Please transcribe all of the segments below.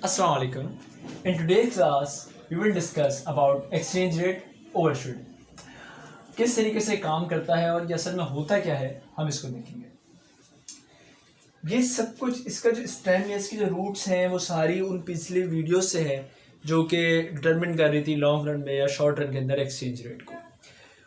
Assalamu alaikum. In today's class, we will discuss about exchange rate overshooting. किस तरीके से काम करता है और ये असल में होता क्या है, हम इसको देखेंगे. ये सब कुछ इसका जो स्टेम या इसकी जो रूट्स हैं वो सारी उन पिछले वीडियो से है जो कि डिटरमिन कर रही थी लॉन्ग रन में या शॉर्ट रन के अंदर एक्सचेंज रेट को.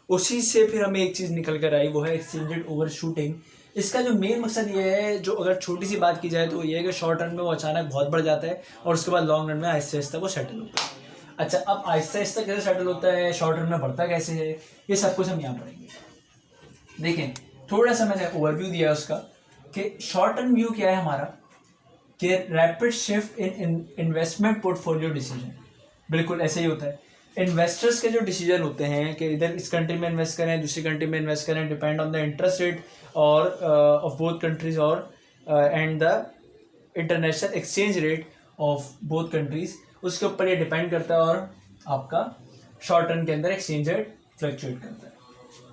उसी से फिर हमें एक चीज़ निकल कर आई, वो है एक्सचेंज रेट ओवर शूटिंग. इसका जो मेन मकसद ये है, जो अगर छोटी सी बात की जाए तो ये है कि शॉर्ट रन में वो अचानक बहुत बढ़ जाता है और उसके बाद लॉन्ग रन में आहिस्ता आहिस्ता वो सेटल होता है. अच्छा, अब आहिस्ता आहिस्ता कैसे सेटल होता है, शॉर्ट रन में बढ़ता कैसे है, ये सब कुछ हम यहाँ पढ़ेंगे. देखें, थोड़ा सा मैंने ओवरव्यू दिया उसका कि शॉर्ट टर्म व्यू क्या है हमारा, कि rapid shift in investment portfolio decision. बिल्कुल ऐसे ही होता है. इन्वेस्टर्स के जो डिसीजन होते हैं कि इधर इस कंट्री में इन्वेस्ट करें, दूसरी कंट्री में इन्वेस्ट करें, depend on the interest rate और ऑफ बोथ कंट्रीज और and the international exchange rate of both countries, उसके ऊपर ये डिपेंड करता है और आपका शॉर्ट रन के अंदर एक्सचेंज रेट फ्लक्चुएट करता है.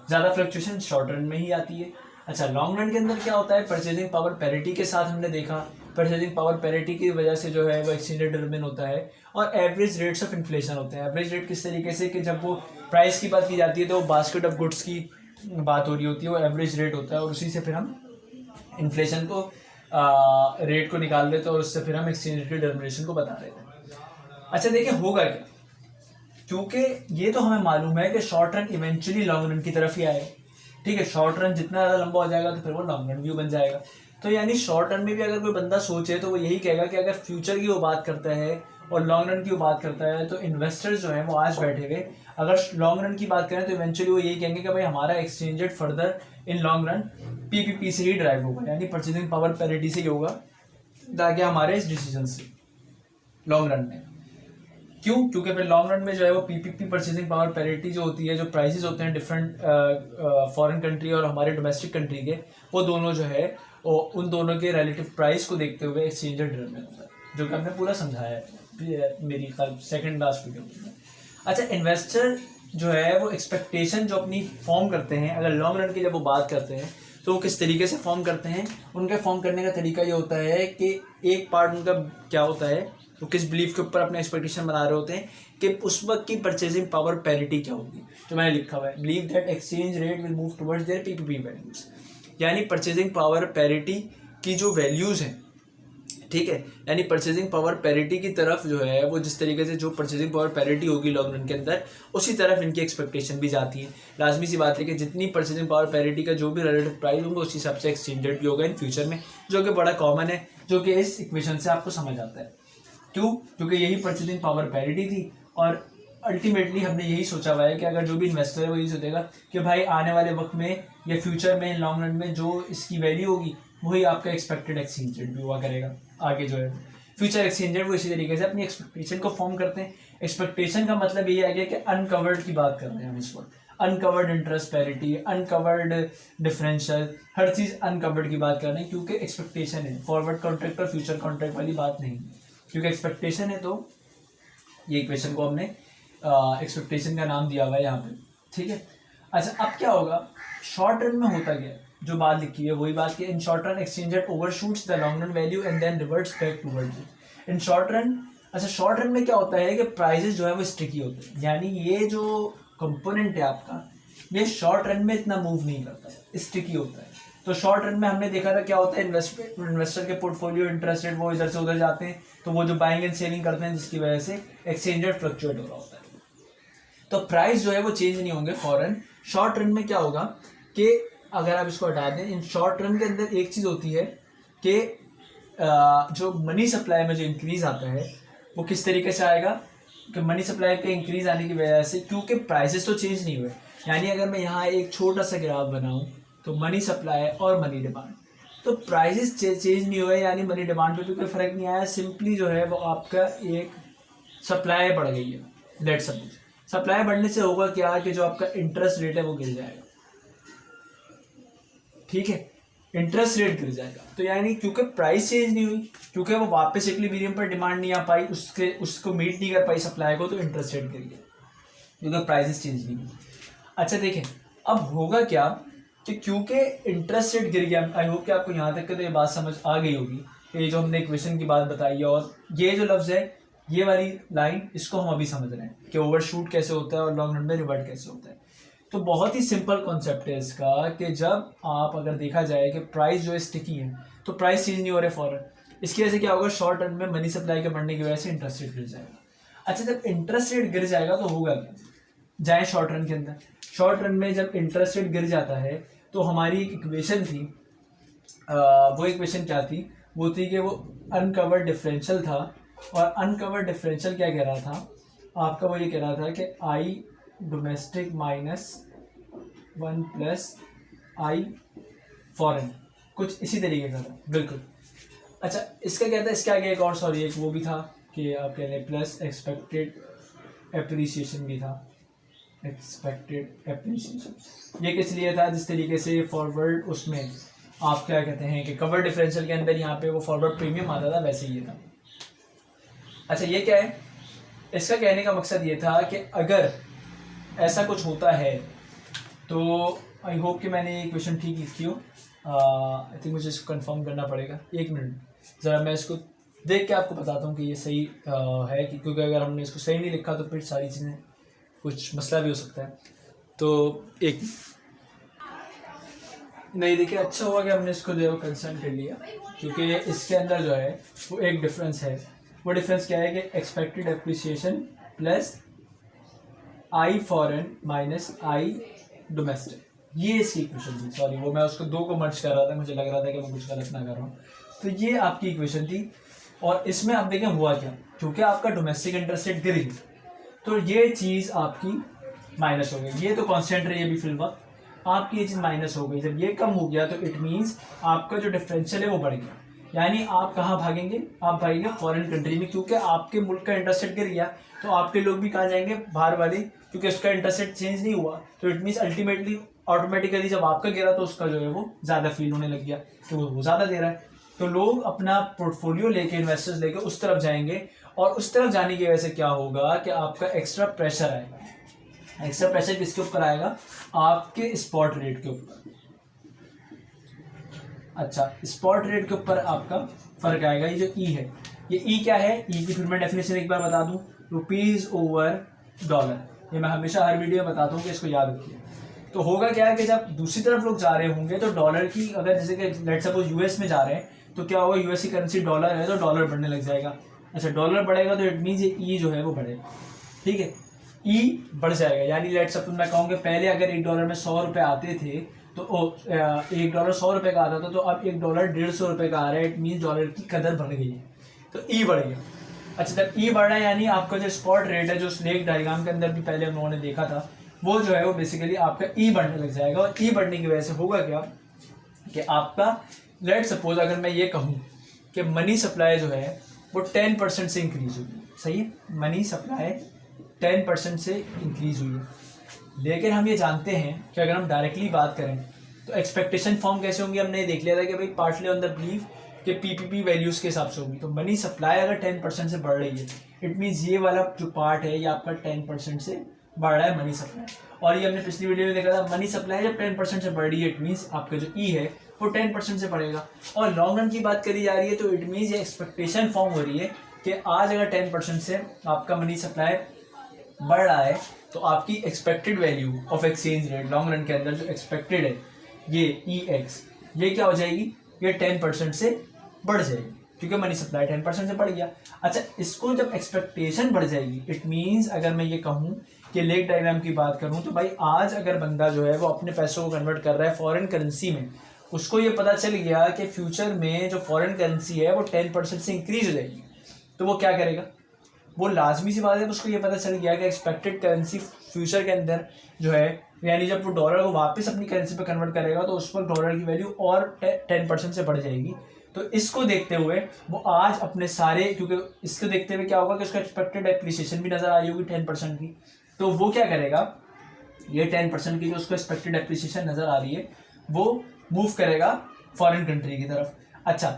ज़्यादा फ्लक्चुएशन शॉर्ट रन में ही आती है. अच्छा, लॉन्ग रन के अंदर क्या होता है, परचेजिंग पावर पैरिटी के साथ हमने देखा, परचेजिंग पावर पैरिटी की वजह से जो है वो एक्सचेंज रेट डिटरमिन होता है और एवरेज रेट्स ऑफ इन्फ्लेशन होते हैं. एवरेज रेट किस तरीके से कि जब वो प्राइस की बात की जाती है तो वो बास्केट ऑफ गुड्स की बात हो रही होती है, वो एवरेज रेट होता है और उसी से फिर हम इन्फ्लेशन को रेट को निकाल लेते हैं और उससे फिर हम एक्सचेंज रेट की डिटर्मिनेशन को बता देते हैं. अच्छा देखिए, होगा क्या, क्योंकि ये तो हमें मालूम है कि short run eventually long run की तरफ ही आएगा. ठीक है, शॉर्ट रन जितना ज़्यादा लंबा हो जाएगा तो फिर वो लॉन्ग रन व्यू बन जाएगा. तो यानी शॉर्ट रन में भी अगर कोई बंदा सोचे तो वो यही कहेगा कि अगर फ्यूचर की वो बात करता है और लॉन्ग रन की वो बात करता है तो इन्वेस्टर्स जो हैं वो आज बैठे हुए अगर लॉन्ग रन की बात करें तो इवेंचुअली वो यही कहेंगे कि भाई हमारा exchange rate further in long run PPP से ही ड्राइव होगा, यानी परचेजिंग पावर पैरिटी से ही होगा ताकि हमारे इस डिसीजन से लॉन्ग रन में. क्यों? क्योंकि फिर लॉन्ग रन में जो है वो पीपीपी परचेजिंग पावर पैरिटी जो होती है, जो प्राइसेस होते हैं डिफरेंट फॉरेन कंट्री और हमारे डोमेस्टिक कंट्री के, वो दोनों जो है उन दोनों के रिलेटिव प्राइस को देखते हुए एक्सचेंज रेट डिटरमिन होता है, जो कि हमने पूरा समझाया है मेरी सेकंड लास्ट वीडियो में. अच्छा, इन्वेस्टर जो है वो एक्सपेक्टेशन जो अपनी फॉर्म करते हैं, अगर लॉन्ग रन की जब वो बात करते हैं तो वो किस तरीके से फॉर्म करते हैं, उनके फॉर्म करने का तरीका ये होता है कि एक पार्ट उनका क्या होता है, वो किस बिलीफ के ऊपर अपने एक्सपेक्टेशन बना रहे होते हैं कि उस वक्त की परचेजिंग पावर पैरिटी क्या होगी. जो मैंने लिखा हुआ है, believe that exchange rate will move towards their PPP values, यानी परचेजिंग पावर पैरिटी की जो वैल्यूज़ हैं, ठीक है, यानी परचेजिंग पावर पैरिटी की तरफ जो है वो जिस तरीके से जो परचेजिंग पावर पैरिटी होगी लॉन्ग रन के अंदर, उसी तरफ इनकी एक्सपेक्टेशन भी जाती है. लाजमी सी बात है कि जितनी परचेजिंग पावर पैरिटी का जो भी रिलेटिव प्राइस होंगे उसी हिसाब से एक्सचेंज रेट भी होगा इन फ्यूचर में, जो कि बड़ा कॉमन है, जो कि इस इक्वेशन से आपको समझ आता है. क्यों? क्योंकि यही परचेजिंग पावर पैरिटी थी और अल्टीमेटली हमने यही सोचा हुआ है कि अगर जो भी इन्वेस्टर है वो यही सोचेगा कि भाई आने वाले वक्त में या फ्यूचर में लॉन्ग रन में जो इसकी वैल्यू होगी वही आपका एक्सपेक्टेड एक्सचेंज रेट भी हुआ करेगा. आगे जो है फ्यूचर एक्सचेंज रेट वो इसी तरीके से अपनी एक्सपेक्टेशन को फॉर्म करते हैं. एक्सपेक्टेशन का मतलब ये आ गया कि अनकवर्ड की बात कर रहे हैं हम इस वक्त, uncovered interest parity, uncovered differential, हर चीज़ अनकवर्ड की बात कर रहे हैं क्योंकि एक्सपेक्टेशन है. फॉरवर्ड कॉन्ट्रैक्ट और फ्यूचर कॉन्ट्रैक्ट वाली बात नहीं, क्योंकि एक्सपेक्टेशन है. तो ये इक्वेशन को हमने एक्सपेक्टेशन का नाम दिया हुआ है यहाँ पे, ठीक है. अच्छा, अब क्या होगा, शॉर्ट रन में होता क्या है, जो बात लिखी है वही बात की. In short run exchange rate overshoots the long run value and then reverts back towards it in short run. अच्छा, शॉर्ट रन में क्या होता है कि प्राइजेस जो है वो स्टिकी होते हैं, यानी ये जो कंपोनेंट है आपका ये शॉर्ट रन में इतना मूव नहीं करता है, स्टिकी होता है. तो शॉर्ट रन में हमने देखा था क्या होता है, इन्वेस्टर के पोर्टफोलियो इंटरेस्ट रेट वो इधर से उधर जाते हैं, तो वो जो बाइंग एंड सेलिंग करते हैं जिसकी वजह से एक्सचेंज रेट फ्लक्चुएट हो रहा होता है. तो प्राइस जो है वो चेंज नहीं होंगे फॉरन. शॉर्ट रन में क्या होगा कि अगर आप इसको हटा दें, इन शॉर्ट रन के अंदर एक चीज़ होती है कि जो मनी सप्लाई में जो इंक्रीज़ आता है वो किस तरीके से आएगा, कि मनी सप्लाई के इंक्रीज़ आने की वजह से, क्योंकि प्राइसेस तो चेंज नहीं हुए. यानी अगर मैं यहाँ एक छोटा सा ग्राफ बनाऊँ तो मनी सप्लाई और मनी डिमांड, तो प्राइसेस चेंज नहीं हुए, यानी मनी डिमांड पे भी कोई फ़र्क नहीं आया. सिंपली जो है वो आपका एक सप्लाई बढ़ गई है. लेट्स सपोज सप्लाई बढ़ने से होगा क्या कि जो आपका इंटरेस्ट रेट है वो गिर जाएगा, ठीक है, इंटरेस्ट रेट गिर जाएगा. तो यानी क्योंकि प्राइस चेंज नहीं हुई, क्योंकि वो वापस इक्विलिब्रियम पर डिमांड नहीं आ पाई, उसको मीट नहीं कर पाई सप्लाई को, तो इंटरेस्ट रेट गिर गया क्योंकि प्राइसेस चेंज नहीं हुई. अच्छा देखें, अब होगा क्या कि क्योंकि इंटरेस्ट रेट गिर गया, आई होप कि आपको यहाँ तक के तो ये बात समझ आ गई होगी ये जो हमने इक्वेशन की बात बताई है, और ये जो लफ्ज़ है, ये वाली लाइन, इसको हम अभी समझ रहे हैं कि ओवरशूट कैसे होता है और लॉन्ग रन में रिवर्ट कैसे होता है। तो बहुत ही सिंपल कॉन्सेप्ट है इसका कि जब आप अगर देखा जाए कि प्राइस जो है स्टिकी है, तो प्राइस चेंज नहीं हो रहा है फॉरन, इसकी वजह से क्या होगा, शॉर्ट रन में मनी सप्लाई के बढ़ने की वजह से इंटरेस्ट रेट गिर जाएगा। अच्छा, जब इंटरेस्ट रेट गिर जाएगा तो होगा क्या, जाए शॉर्ट रन के अंदर, शॉर्ट रन में जब इंटरेस्ट रेट गिर जाता है तो हमारी एक इक्वेशन थी, वो इक्वेशन क्या थी, वो थी कि वो अनकवर्ड डिफरेंशियल था, और अनकवर्ड डिफरेंशियल क्या कह रहा था आपका, वो ये कह रहा था कि i domestic minus 1 plus i foreign, कुछ इसी तरीके का था बिल्कुल। अच्छा, इसका क्या था, इसके आगे एक और सॉरी एक वो भी था कि आप कह लें प्लस एक्सपेक्टेड एप्रिसिएशन भी था, एक्सपेक्टेड एप्रिसिएशन। ये किस लिए था, जिस तरीके से फॉरवर्ड उसमें आप क्या कहते हैं कि कवर डिफरेंशियल के अंदर यहाँ पे वो फॉरवर्ड प्रीमियम आता था, वैसे ही ये था। अच्छा, ये क्या है, इसका कहने का मकसद ये था कि अगर ऐसा कुछ होता है तो आई होप कि मैंने ये क्वेश्चन ठीक लिखी हो, आई थिंक मुझे इसको कंफर्म करना पड़ेगा, एक मिनट ज़रा मैं इसको देख के आपको बताता हूँ कि ये सही है कि, क्योंकि अगर हमने इसको सही नहीं लिखा तो फिर सारी चीज़ें कुछ मसला भी हो सकता है। तो एक नहीं, देखिए अच्छा हुआ कि हमने इसको जो है वो कंसर्न कर लिया, क्योंकि इसके अंदर जो है वो एक डिफरेंस है। वो डिफरेंस क्या है कि expected appreciation plus i foreign minus I domestic, ये इसकी इक्वेशन थी। सॉरी, वो मैं उसको दो को मर्ज कर रहा था, मुझे लग रहा था कि मैं कुछ गलत ना कर रहा हूँ। तो ये आपकी इक्वेशन थी, और इसमें आप देखें हुआ क्या, क्योंकि आपका डोमेस्टिक इंटरेस्ट रेट गिर गई तो ये चीज़ आपकी माइनस हो गई। ये तो कांस्टेंट रही अभी फिलहाल, आपकी ये चीज़ माइनस हो गई। जब ये कम हो गया तो इट मीन्स आपका जो डिफरेंशियल है वो बढ़ गया, यानी आप कहाँ भागेंगे, आप भागेंगे फॉरेन कंट्री में, क्योंकि आपके मुल्क का इंटरेस्ट रेट गिर गया तो आपके लोग भी कहाँ जाएंगे, बाहर वाले, क्योंकि उसका इंटरेस्ट रेट चेंज नहीं हुआ। तो इट मीन्स अल्टीमेटली ऑटोमेटिकली जब आपका गिरा तो उसका जो है वो ज़्यादा फील होने लग गया, तो वो ज़्यादा दे रहा है, तो लोग अपना पोर्टफोलियो लेके, इन्वेस्टर्स लेके उस तरफ जाएंगे, और उस तरफ जाने की वजह से क्या होगा कि आपका एक्स्ट्रा प्रेशर आएगा। एक्स्ट्रा प्रेशर किसके ऊपर आएगा, आपके स्पॉट रेट के ऊपर। अच्छा, स्पॉट रेट के ऊपर आपका फर्क आएगा। ये जो ई है, ये ई क्या है, ई की फिर मैं डेफिनेशन एक बार बता दूं, रुपीज ओवर डॉलर। ये मैं हमेशा हर वीडियो में बताता हूँ कि इसको याद रखिए। तो होगा क्या है कि जब दूसरी तरफ लोग जा रहे होंगे तो डॉलर की, अगर जैसे कि लेट्स सपोज यूएस में जा रहे हैं तो क्या होगा, यूएस की करेंसी डॉलर है तो डॉलर बढ़ने लग जाएगा। अच्छा, डॉलर बढ़ेगा तो इट मीन्स ये ई जो है वो बढ़ेगा, ठीक है, ई बढ़ जाएगा। यानी लेट्स सपोज मैं कहूँगा पहले अगर $1 में 100 रुपये आते थे तो $1 100 रुपये का आता था, तो अब $1 150 रुपये का आ रहा है, इट मीन्स डॉलर की कदर बढ़ गई है, तो ई बढ़ गया। अच्छा, जब ई बढ़ रहा है यानी आपका जो स्पॉट रेट है, जो स्नेक डायग्राम के अंदर भी पहले हम लोगों ने देखा था, वो जो है वो बेसिकली आपका ई बढ़ने लग जाएगा। और ई बढ़ने की वजह से होगा क्या कि आपका लेट सपोज अगर मैं ये कहूँ कि मनी सप्लाई जो है वो 10% से इंक्रीज हुई है, सही है, मनी सप्लाई 10% से इंक्रीज हुई है। लेकिन हम ये जानते हैं कि अगर हम डायरेक्टली बात करें तो एक्सपेक्टेशन फॉर्म कैसे होंगी, हमने देख लिया था कि भाई पार्टली ऑन द बिलीव कि पीपीपी वैल्यूज के हिसाब से होगी। तो मनी सप्लाई अगर 10% से बढ़ रही है, इट मीन्स ये वाला जो पार्ट है ये आपका 10% से बढ़ रहा है मनी सप्लाई। और ये हमने पिछली वीडियो में देखा था, मनी सप्लाई जब 10% से बढ़ रही है इट मीन्स आपका जो ई है वो 10% से बढ़ेगा। और लॉन्ग रन की बात करी जा रही है तो इट मीन्स ये एक्सपेक्टेशन फॉर्म हो रही है कि आज अगर 10% से आपका मनी सप्लाई बढ़ रहा है तो आपकी expected value of exchange rate long run के अंदर जो एक्सपेक्टेड है ये ई एक्स, ये क्या हो जाएगी, ये 10% से बढ़ जाएगी, क्योंकि मनी सप्लाई 10% से बढ़ गया। अच्छा, इसको जब एक्सपेक्टेशन बढ़ जाएगी इट मीन्स अगर मैं ये कहूँ कि लेग डायग्राम की बात करूँ तो भाई आज अगर बंदा जो है वो अपने पैसों को कन्वर्ट कर रहा है फॉरेन करेंसी में, उसको ये पता चल गया कि फ्यूचर में जो फॉरेन करेंसी है वो 10% से इंक्रीज हो जाएगी, तो वो क्या करेगा, वो लाजमी सी बात है, उसको ये पता चल गया कि एक्सपेक्टेड करेंसी फ्यूचर के अंदर जो है, यानी जब वो डॉलर को वापस अपनी करेंसी पे कन्वर्ट करेगा तो उस पर डॉलर की वैल्यू और 10% से बढ़ जाएगी। तो इसको देखते हुए वो आज अपने सारे, क्योंकि इसको देखते हुए क्या होगा कि उसका एक्सपेक्टेड एप्रिसिएशन भी नजर आ रही होगी 10% की, तो वो क्या करेगा, ये 10% की जो उसको एक्सपेक्टेड एप्रिसिएशन नजर आ रही है वो मूव करेगा फॉरेन कंट्री की तरफ। अच्छा,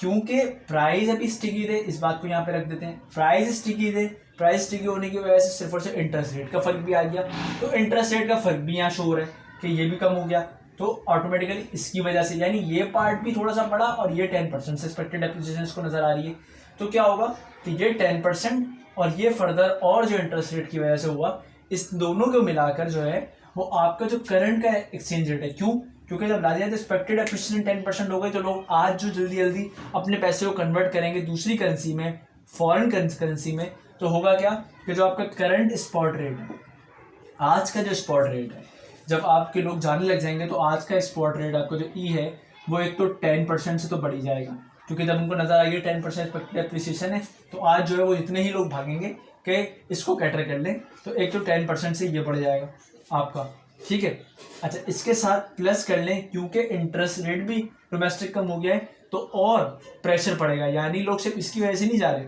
क्योंकि प्राइस अभी स्टिकी थे, इस बात को यहाँ पे रख देते हैं, प्राइस स्टिकी थे, प्राइस स्टिकी होने की वजह से सिर्फ और सिर्फ इंटरेस्ट रेट का फर्क भी आ गया, तो इंटरेस्ट रेट का फर्क भी यहाँ शो हो रहा है कि ये भी कम हो गया, तो ऑटोमेटिकली इसकी वजह से, यानी ये पार्ट भी थोड़ा सा बढ़ा और ये 10% से एक्सपेक्टेड डेप्रिसिएशन इसको नजर आ रही है, तो क्या होगा कि ये 10% और ये फर्दर और जो इंटरेस्ट रेट की वजह से हुआ, इस दोनों को मिलाकर जो है वो आपका जो करंट का एक्सचेंज रेट है। क्यों? क्योंकि जब ला दिया तो एक्सपेक्टेड डेप्रिसिएशन 10% हो गई, तो लोग आज जो जल्दी जल्दी अपने पैसे को कन्वर्ट करेंगे दूसरी करेंसी में, फॉरेन करेंसी में, तो होगा क्या कि जो आपका करंट स्पॉट रेट है, आज का जो स्पॉट रेट है, जब आपके लोग जाने लग जाएंगे तो आज का स्पॉट रेट आपका जो ई है वो एक तो 10% से तो बढ़ ही जाएगा, क्योंकि जब उनको नजर आएगी 10% डेप्रिसिएशन है, तो आज जो है वो जितने ही लोग भागेंगे कि इसको कैटर कर लें, तो एक तो 10% से ये बढ़ जाएगा आपका, ठीक है। अच्छा, इसके साथ प्लस कर लें क्योंकि इंटरेस्ट रेट भी डोमेस्टिक कम हो गया है, तो और प्रेशर पड़ेगा, यानी लोग सिर्फ इसकी वजह से नहीं जा रहे।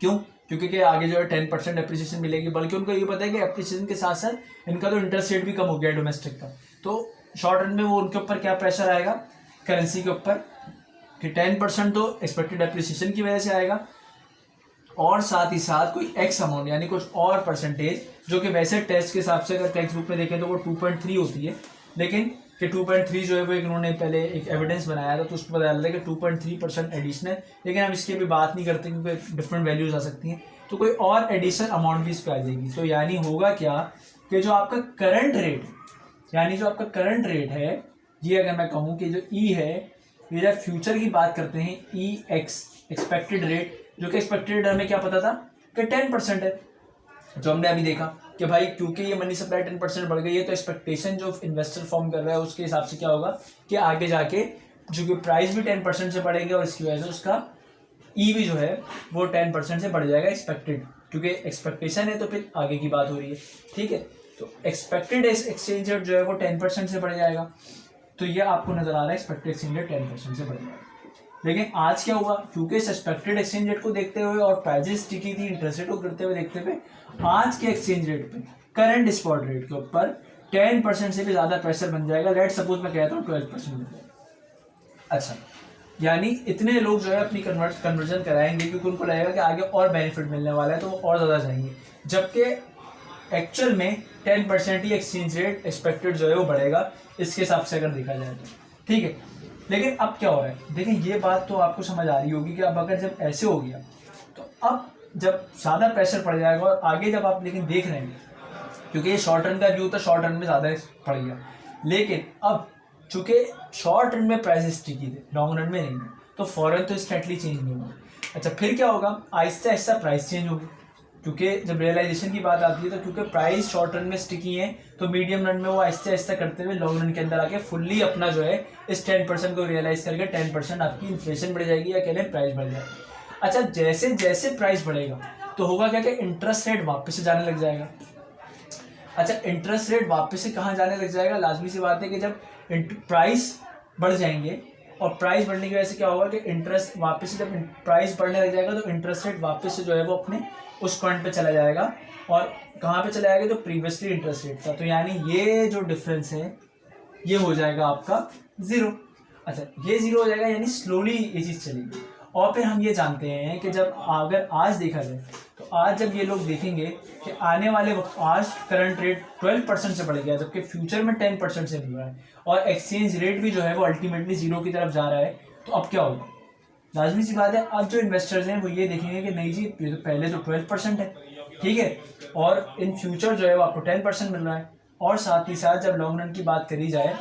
क्यों? क्योंकि कि आगे जो है 10% एप्रिसिएशन मिलेगी, बल्कि उनको ये पता है कि एप्रिसिएशन के साथ साथ इनका तो इंटरेस्ट रेट भी कम हो गया है डोमेस्टिक का, तो शॉर्ट रन में वो उनके ऊपर क्या प्रेशर आएगा करेंसी के ऊपर कि 10% तो एक्सपेक्टेड एप्रिसिएशन की वजह से आएगा, और साथ ही साथ कोई एक्स अमाउंट यानी कुछ और परसेंटेज, जो कि वैसे टेस्ट के हिसाब से अगर टेक्स्ट बुक में देखें तो वो 2.3 होती है, लेकिन कि 2.3 जो है वो इन्होंने पहले एक एविडेंस बनाया था, तो उसमें बताया था कि 2.3% एडिशनल, लेकिन हम इसकी अभी बात नहीं करते क्योंकि डिफरेंट वैल्यूज आ सकती हैं, तो कोई और एडिशनल अमाउंट भी इस पर आ जाएगी। तो यानी होगा क्या कि जो आपका करंट रेट, यानी जो आपका करंट रेट है, ये अगर मैं कहूँ कि जो ई है, ये जब फ्यूचर की बात करते हैं, ई एक्स एक्सपेक्टेड रेट, जो कि एक्सपेक्टेड हमें क्या पता था कि 10% है, जो हमने अभी देखा कि भाई क्योंकि ये मनी सप्लाई 10% बढ़ गई है, तो एक्सपेक्टेशन जो इन्वेस्टर फॉर्म कर रहा है उसके हिसाब से क्या होगा कि आगे जाके जो कि प्राइस भी 10% से बढ़ेंगे, और इसकी वजह से उसका ई भी जो है वो 10% से बढ़ जाएगा एक्सपेक्टेड, क्योंकि एक्सपेक्टेशन है तो फिर आगे की बात हो रही है, ठीक है। तो एक्सपेक्टेड एक्सचेंज रेट जो है वो 10% से बढ़ जाएगा, तो ये आपको नजर आ रहा है एक्सपेक्टेड एक्सचेंज रेट 10% से बढ़ जाएगा। लेकिन आज क्या हुआ, क्योंकि इस एक्सपेक्टेड एक्सचेंज रेट को देखते हुए और प्राइजेस टिकी थी इंटरेस्ट रेट को करते हुए देखते हुए, आज के एक्सचेंज रेट पे करंट स्पॉट रेट के ऊपर 10% से भी ज्यादा प्रेशर बन जाएगा। लेट सपोज मैं कहता हूँ 12% बन जाएगा। अच्छा, यानी इतने लोग जो है अपनी कन्वर्जन कराएंगे क्योंकि उनको लगेगा कि आगे और बेनिफिट मिलने वाला है, तो वो और ज्यादा जाएंगे, जबकि एक्चुअल में 10% ही एक्सचेंज रेट एक्सपेक्टेड जो है वो बढ़ेगा, इसके हिसाब से अगर देखा जाए तो, ठीक है। लेकिन अब क्या हो रहा है, देखिए ये बात तो आपको समझ आ रही होगी कि अब अगर जब ऐसे हो गया तो अब जब ज़्यादा प्रेशर पड़ जाएगा, और आगे जब आप लेकिन देख रहे हैं, क्योंकि ये शॉर्ट रन का व्यू था, शॉर्ट रन में ज़्यादा पड़ गया, लेकिन अब चूंकि शॉर्ट रन में प्राइसेस टिकी थे, लॉन्ग रन में नहीं, तो फॉरन तो इंस्टेंटली चेंज नहीं होगा। अच्छा, फिर क्या होगा, आहिस्ता आहिस्ता प्राइस चेंज होगी, क्योंकि जब रियलाइजेशन की बात आती है तो क्योंकि प्राइस शॉर्ट रन में स्टिकी है, तो मीडियम रन में वो आहिस्ता आहिस्ता करते हुए लॉन्ग रन के अंदर आके फुल्ली अपना जो है इस 10% को रियलाइज करके 10% आपकी इन्फ्लेशन बढ़ जाएगी, या कह लें प्राइस बढ़ जाएगी। अच्छा, जैसे जैसे प्राइस बढ़ेगा तो होगा क्या कि इंटरेस्ट रेट वापस से जाने लग जाएगा। अच्छा, इंटरेस्ट रेट वापस से कहाँ जाने लग जाएगा, लाजमी सी बात है कि जब प्राइस बढ़ जाएंगे, और प्राइस बढ़ने की वजह से क्या होगा कि इंटरेस्ट वापस से, जब प्राइस बढ़ने लग जाएगा तो इंटरेस्ट रेट वापस से जो है वो अपने उस पॉइंट पे चला जाएगा, और कहाँ पे चला जाएगा, जो प्रीवियसली इंटरेस्ट रेट था, तो यानी ये जो डिफरेंस है ये हो जाएगा आपका जीरो। अच्छा, ये जीरो हो जाएगा, यानी स्लोली ये चीज़ चलेगी। और फिर हम ये जानते हैं कि जब अगर आज देखा जाए तो आज जब ये लोग देखेंगे कि आने वाले वक्त, आज करंट रेट 12% से बढ़ गया, जबकि फ्यूचर में 10% से मिल रहा है, और एक्सचेंज रेट भी जो है वो अल्टीमेटली जीरो की तरफ जा रहा है, तो अब क्या होगा, लाजमी सी बात है, अब जो इन्वेस्टर्स हैं वो ये देखेंगे कि नहीं जी, ये तो पहले तो 12% है, ठीक है, और इन फ्यूचर जो है वो आपको 10% मिल रहा है, और साथ ही साथ जब लॉन्ग रन की बात करी जाए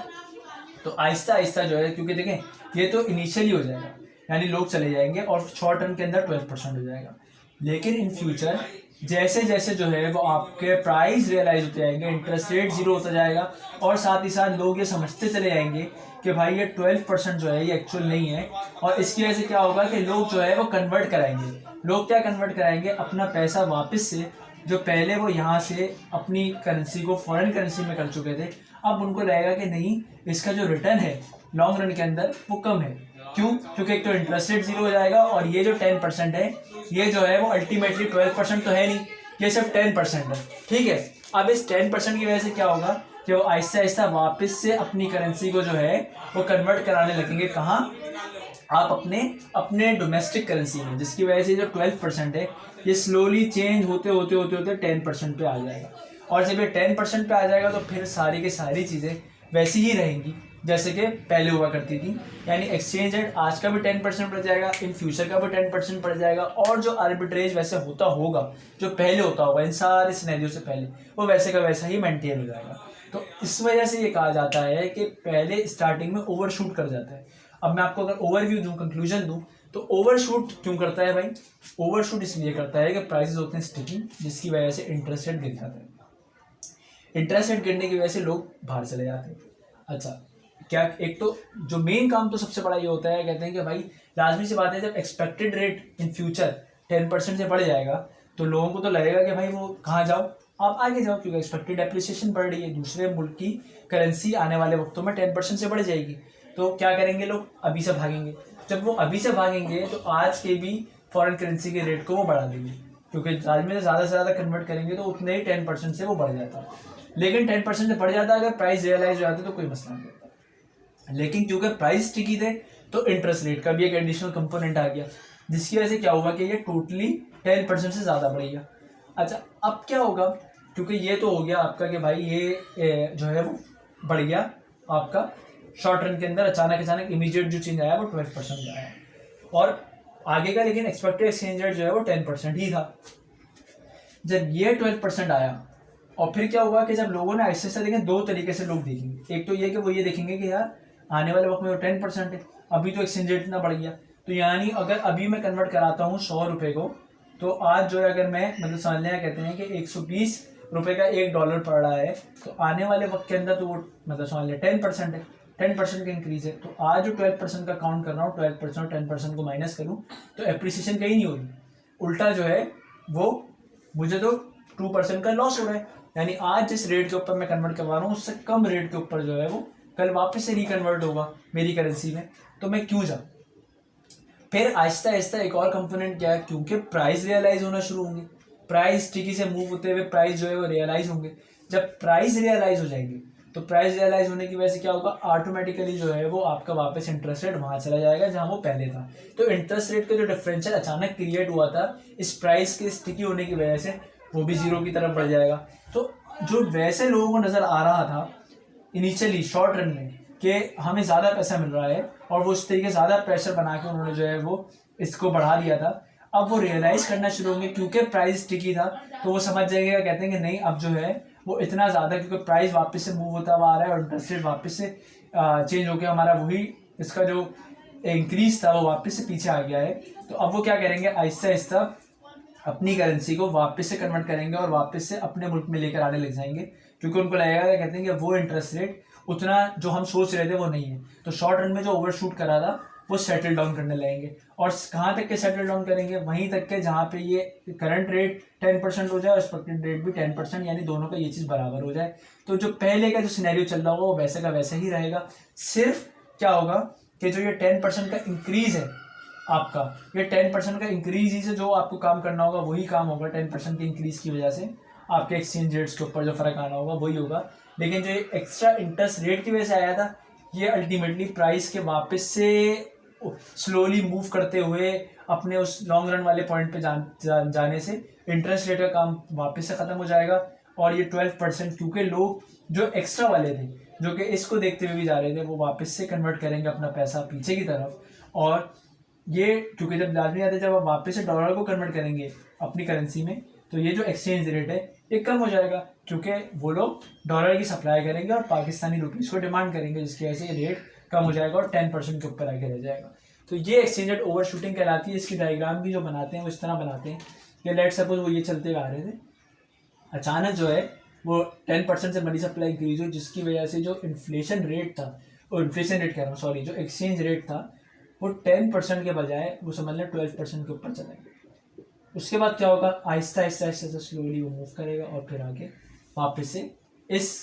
तो आहिस्ता आहिस्ता जो है, क्योंकि देखें ये तो इनिशियली हो जाएगा, यानी लोग चले जाएंगे और शॉर्ट रन के अंदर 12% हो जाएगा, लेकिन इन फ्यूचर जैसे जैसे जो है वो आपके प्राइस रियलाइज होते जाएंगे, इंटरेस्ट रेट जीरो होता जाएगा, और साथ ही साथ लोग ये समझते चले जाएंगे कि भाई ये 12% जो है ये एक्चुअल नहीं है, और इसकी वजह से क्या होगा कि लोग जो है वो कन्वर्ट कराएंगे। लोग क्या कन्वर्ट कराएंगे, अपना पैसा वापस से, जो पहले वो यहाँ से अपनी करेंसी को फॉरेन करेंसी में कर चुके थे, अब उनको लगेगा कि नहीं, इसका जो रिटर्न है लॉन्ग रन के अंदर वो कम है। क्यों? क्योंकि एक तो इंटरेस्ट रेट जीरो हो जाएगा, और ये जो 10% है ये जो है वो अल्टीमेटली 12% तो है नहीं, ये सिर्फ 10% है, ठीक है। अब इस 10% की वजह से क्या होगा कि वो आहिस्ता आहिस्ता वापस से अपनी करेंसी को जो है वो कन्वर्ट कराने लगेंगे, कहाँ, आप अपने डोमेस्टिक करेंसी में, जिसकी वजह से जो 12% है ये स्लोली चेंज होते होते 10% पे आ जाएगा, और जब ये 10% पे आ जाएगा तो फिर सारी की सारी चीज़ें वैसी ही रहेंगी जैसे कि पहले हुआ करती थी। यानी एक्सचेंज रेट आज का भी 10% बढ़ जाएगा, इन फ्यूचर का भी 10% बढ़ जाएगा, और जो आर्बिट्रेज वैसे होता होगा, जो पहले होता होगा इन सारे सिनेरियो से पहले, वो वैसे का वैसा ही मेंटेन हो जाएगा। तो इस वजह से ये कहा जाता है कि पहले स्टार्टिंग में ओवरशूट कर जाता है। अब मैं आपको अगर ओवरव्यू दूं, कंक्लूजन दूं, तो ओवरशूट क्यों करता है भाई? ओवरशूट इसलिए करता है कि प्राइसेस होते हैं स्टिकी, जिसकी वजह से इंटरेस्ट रेट गिर जाता है। इंटरेस्ट रेट गिरने की वजह से लोग बाहर चले जाते हैं। अच्छा, क्या एक तो जो मेन काम तो सबसे बड़ा ये होता है, कहते हैं कि भाई लाजमी सी बात है, जब एक्सपेक्टेड रेट इन फ्यूचर 10% से बढ़ जाएगा तो लोगों को तो लगेगा कि भाई वो कहाँ जाओ, आप आगे जाओ, क्योंकि एक्सपेक्टेड एप्रिसिएशन बढ़ रही है, दूसरे मुल्क की करेंसी आने वाले वक्तों में 10% से बढ़ जाएगी। तो क्या करेंगे लोग? अभी से भागेंगे। जब वो अभी से भागेंगे तो आज के भी फॉरेन करेंसी के रेट को वो बढ़ा देंगे, क्योंकि आज में ज़्यादा से ज़्यादा कन्वर्ट करेंगे तो उतने ही 10% से वो बढ़ जाता है। लेकिन 10% से बढ़ जाता है, अगर प्राइस रियलाइज हो जाती तो कोई मसला नहीं होता। लेकिन क्योंकि प्राइस टिकी थे तो इंटरेस्ट रेट का भी एक एडिशनल कंपोनेंट आ गया, जिसकी वजह से क्या हुआ कि ये टोटली 10% से ज़्यादा बढ़ गया। अच्छा, अब क्या होगा? क्योंकि ये तो हो गया आपका कि भाई ये जो है वो बढ़ गया आपका शॉर्ट रन के अंदर, अचानक इमीडिएट जो चेंज आया वो 12% आया, और आगे का लेकिन एक्सपेक्टेड एक्सचेंज रेट जो है वो 10% ही था। जब ये 12% आया, और फिर क्या हुआ कि जब लोगों ने ऐसे ऐसे देखें, दो तरीके से लोग देखेंगे। एक तो ये कि वो ये देखेंगे कि यार आने वाले वक्त में वो 10% है, अभी तो एक्सचेंज रेट इतना बढ़ गया, तो यानी अगर अभी मैं कन्वर्ट कराता हूँ 100 रुपये को, तो आज जो है अगर मैं मतलब समझ लें, कहते हैं कि 120 रुपये का $1 पड़ रहा है, तो आने वाले वक्त के अंदर तो वो मतलब समझ लें 10% है, 10% का इंक्रीज है। तो आज जो 12% का काउंट कर रहा हूँ, 12% और 10% को माइनस करूँ तो एप्रिसिएशन कहीं नहीं हो रही, उल्टा जो है वो मुझे तो 2% का लॉस हो रहा है। यानी आज जिस रेट के ऊपर मैं कन्वर्ट करवा रहा हूँ उससे कम रेट के ऊपर जो है वो कल वापस से रिकन्वर्ट होगा मेरी करेंसी में, तो मैं क्यों जाऊँ? फिर आहिस्ता आहिस्ता एक और कंपोनेंट क्या है, क्योंकि प्राइस रियलाइज होना शुरू होंगे, प्राइस स्टिकी से मूव होते हुए प्राइस जो है वो रियलाइज होंगे। जब प्राइस रियलाइज हो जाएंगे तो प्राइस रियलाइज होने की वजह से क्या होगा, ऑटोमेटिकली जो है वो आपका वापस इंटरेस्ट रेट वहां चला जाएगा जहां वो पहले था। तो इंटरेस्ट रेट का जो डिफरेंशियल अचानक क्रिएट हुआ था इस प्राइस के स्टिकी होने की वजह से, वो भी जीरो की तरफ बढ़ जाएगा। तो जो वैसे लोगों को नजर आ रहा था इनिशियली शॉर्ट रन में कि हमें ज़्यादा पैसा मिल रहा है, और वो उस तरीके ज़्यादा प्रेशर बना के उन्होंने जो है वो इसको बढ़ा दिया था, अब वो रियलाइज़ करना शुरू होंगे क्योंकि प्राइस टिकी था, तो वो समझ जाएंगे, कहते हैं कि नहीं अब जो है वो इतना ज़्यादा, क्योंकि प्राइस वापस से मूव होता हुआ आ रहा है और इंटरेस्ट रेट वापस से चेंज होकर हमारा वही इसका जो इंक्रीज था वो वापस से पीछे आ गया है। तो अब वो क्या करेंगे, आहिस्ता आहिस्ता अपनी करेंसी को वापस से कन्वर्ट करेंगे और वापस से अपने मुल्क में लेकर आने लग जाएंगे, क्योंकि उनको लगेगा, कहते हैं कि वो इंटरेस्ट रेट उतना जो हम सोच रहे थे वो नहीं है। तो शॉर्ट रन में जो ओवरशूट करा था वो सेटल डाउन करने लगेंगे, और कहाँ तक के सेटल डाउन करेंगे, वहीं तक के जहाँ पे ये करंट रेट 10% हो जाए और एक्सपेक्टेड रेट भी 10%, यानी दोनों का ये चीज़ बराबर हो जाए। तो जो पहले का जो सिनेरियो चल रहा होगा वो वैसे का वैसे ही रहेगा। सिर्फ क्या होगा कि जो ये 10% का इंक्रीज है आपका, ये 10% का इंक्रीज ही से जो आपको काम करना होगा वही काम होगा। 10% के इंक्रीज की वजह से आपके एक्सचेंज रेट्स के ऊपर जो फर्क आना होगा वही होगा। लेकिन जो एक्स्ट्रा इंटरेस्ट रेट की वजह से आया था, ये अल्टीमेटली प्राइस के वापस से स्लोली मूव करते हुए अपने उस लॉन्ग रन वाले पॉइंट पे जाने से इंटरेस्ट रेट का काम वापस से ख़त्म हो जाएगा। और ये 12%, क्योंकि लोग जो एक्स्ट्रा वाले थे जो कि इसको देखते हुए भी जा रहे थे, वो वापस से कन्वर्ट करेंगे अपना पैसा पीछे की तरफ। और ये क्योंकि जब लाजमी आते जब आप वापस से डॉलर को कन्वर्ट करेंगे अपनी करेंसी में, तो ये जो एक्सचेंज रेट है ये कम हो जाएगा, क्योंकि वो लोग डॉलर की सप्लाई करेंगे और पाकिस्तानी रुपीज़ को डिमांड करेंगे, जिसकी वजह से ये रेट कम हो जाएगा और 10% के ऊपर आके रह जाएगा। तो ये एक्सचेंज रेट ओवर शूटिंग कहलाती है। इसकी डायग्राम भी जो बनाते हैं वो इस तरह बनाते हैं कि लेट सपोज वो ये चलते आ रहे थे, अचानक जो है वो 10% से मनी सप्लाई इंक्रीज हुई, जिसकी वजह से जो इन्फ्लेशन रेट था, और इन्फ्लेशन रेट कह रहा हूँ सॉरी, जो एक्सचेंज रेट था वो 10% के बजाय वो समझ लें 12% के ऊपर चला गया। उसके बाद क्या होगा, आहिस्ता आहिस्ता आहिस्ता स्लोली वो मूव करेगा और फिर आगे वापस से इस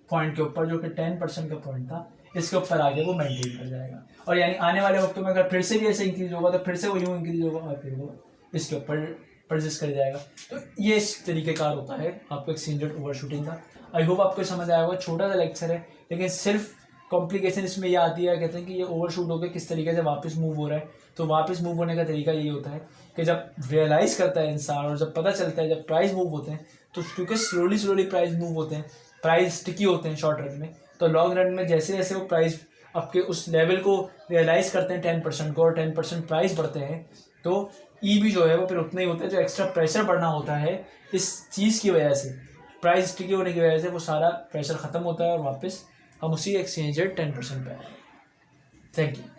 पॉइंट के ऊपर जो कि 10% का पॉइंट था इसके ऊपर आगे वो मेंटेन कर जाएगा। और यानी आने वाले वक्तों में अगर फिर से भी ऐसे इंक्रीज होगा तो फिर से वो यूँ इंक्रीज होगा और फिर वो इसके ऊपर परचेस कर जाएगा। तो ये इस तरीके का होता है आपको एक्सचेंज रेट ओवर शूटिंग का। आई होप आपको समझ आया होगा, छोटा सा लेक्चर है लेकिन सिर्फ कॉम्प्लिकेशन इसमें ये आती है, कहते हैं कि ये ओवर शूट होकर किस तरीके से वापस मूव हो रहा है। तो वापस मूव होने का तरीका यही होता है कि जब रियलाइज़ करता है इंसान और जब पता चलता है, जब प्राइस मूव होते हैं, तो क्योंकि स्लोली प्राइस मूव होते हैं, प्राइस टिकी होते हैं शॉर्ट रन में, तो लॉन्ग रन में जैसे जैसे वो प्राइस आपके उस लेवल को रियलाइज़ करते हैं 10% को, और 10% प्राइस बढ़ते हैं, तो ई भी जो है वो फिर उतना ही होता है। जो एक्स्ट्रा प्रेशर बढ़ना होता है इस चीज़ की वजह से, प्राइस स्टिकी होने की वजह से, वो सारा प्रेशर ख़त्म होता है और वापस हम उसी एक्सचेंज रेट 10% पे आए। Thank you.